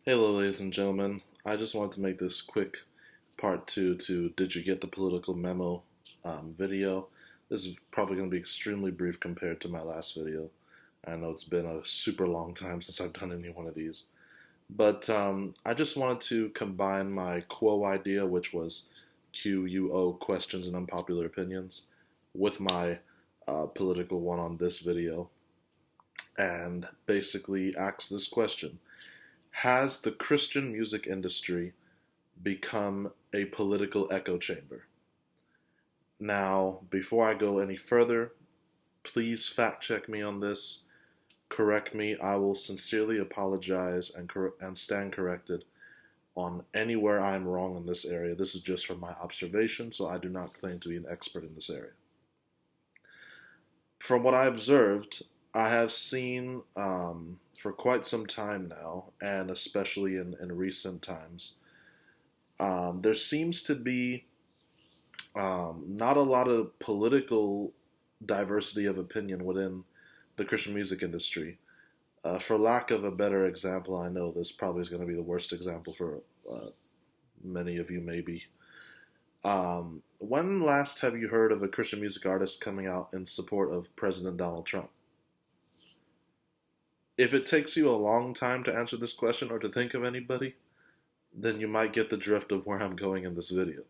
Hello, ladies and gentlemen. I just wanted to make this quick part two to Did You Get the Political Memo video. This is probably going to be extremely brief compared to my last video. I know it's been a super long time since I've done any one of these. But I just wanted to combine my quo idea, which was QUO, questions and unpopular opinions, with my political one on this video, and basically ask this question. Has the Christian music industry become a political echo chamber? Now, before I go any further, please fact check me on this, correct me. I will sincerely apologize and stand corrected on anywhere I'm wrong in this area. This is just from my observation, so I do not claim to be an expert in this area. From what I observed, I have seen for quite some time now, and especially in recent times, there seems to be not a lot of political diversity of opinion within the Christian music industry. For lack of a better example, I know this probably is going to be the worst example for many of you, maybe. When last have you heard of a Christian music artist coming out in support of President Donald Trump? If it takes you a long time to answer this question or to think of anybody, then you might get the drift of where I'm going in this video.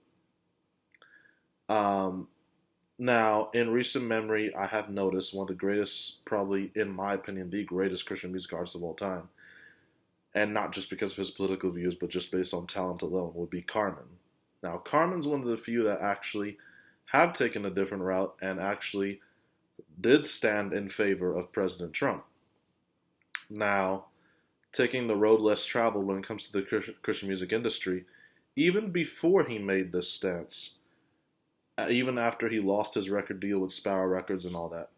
Now, in recent memory, I have noticed one of the greatest, probably in my opinion, the greatest Christian music artist of all time, and not just because of his political views, but just based on talent alone, would be Carmen. Now, Carmen's one of the few that actually have taken a different route and actually did stand in favor of President Trump. Now, taking the road less traveled when it comes to the Christian music industry, even before he made this stance, even after he lost his record deal with Sparrow Records and all that,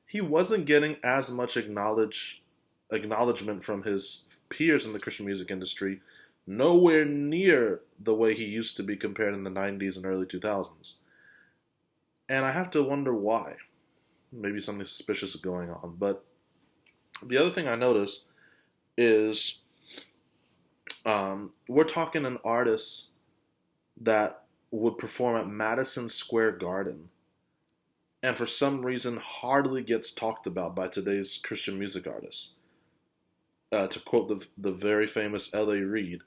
he wasn't getting as much acknowledgement from his peers in the Christian music industry, nowhere near the way he used to be compared in the 90s and early 2000s. And I have to wonder why. Maybe something suspicious is going on, but the other thing I noticed is we're talking an artist that would perform at Madison Square Garden and for some reason hardly gets talked about by today's Christian music artists. To quote the very famous L.A. Reid,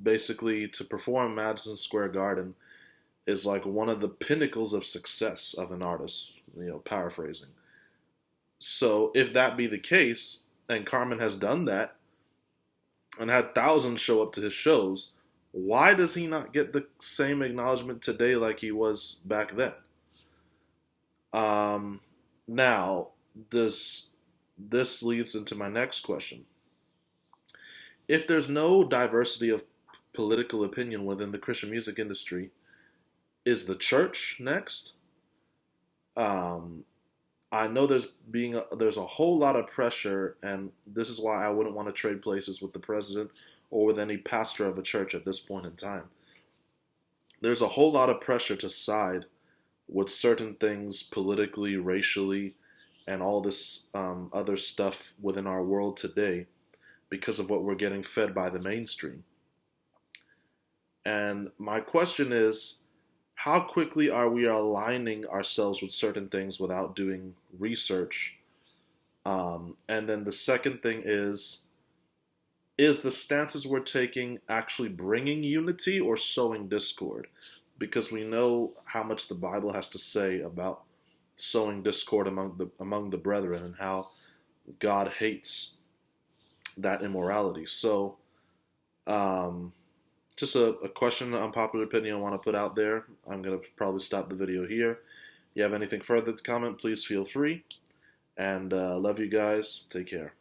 basically to perform Madison Square Garden is like one of the pinnacles of success of an artist, paraphrasing. So if that be the case, and Carmen has done that, and had thousands show up to his shows, why does he not get the same acknowledgement today like he was back then? Now, this leads into my next question. If there's no diversity of political opinion within the Christian music industry, is the church next? I know there's a whole lot of pressure, and this is why I wouldn't want to trade places with the president or with any pastor of a church at this point in time. There's a whole lot of pressure to side with certain things politically, racially, and all this other stuff within our world today because of what we're getting fed by the mainstream. And my question is, how quickly are we aligning ourselves with certain things without doing research? And then the second thing is the stances we're taking actually bringing unity or sowing discord? Because we know how much the Bible has to say about sowing discord among the brethren and how God hates that immorality. So, just a question, an unpopular opinion I want to put out there. I'm going to probably stop the video here. If you have anything further to comment, please feel free. And love you guys. Take care.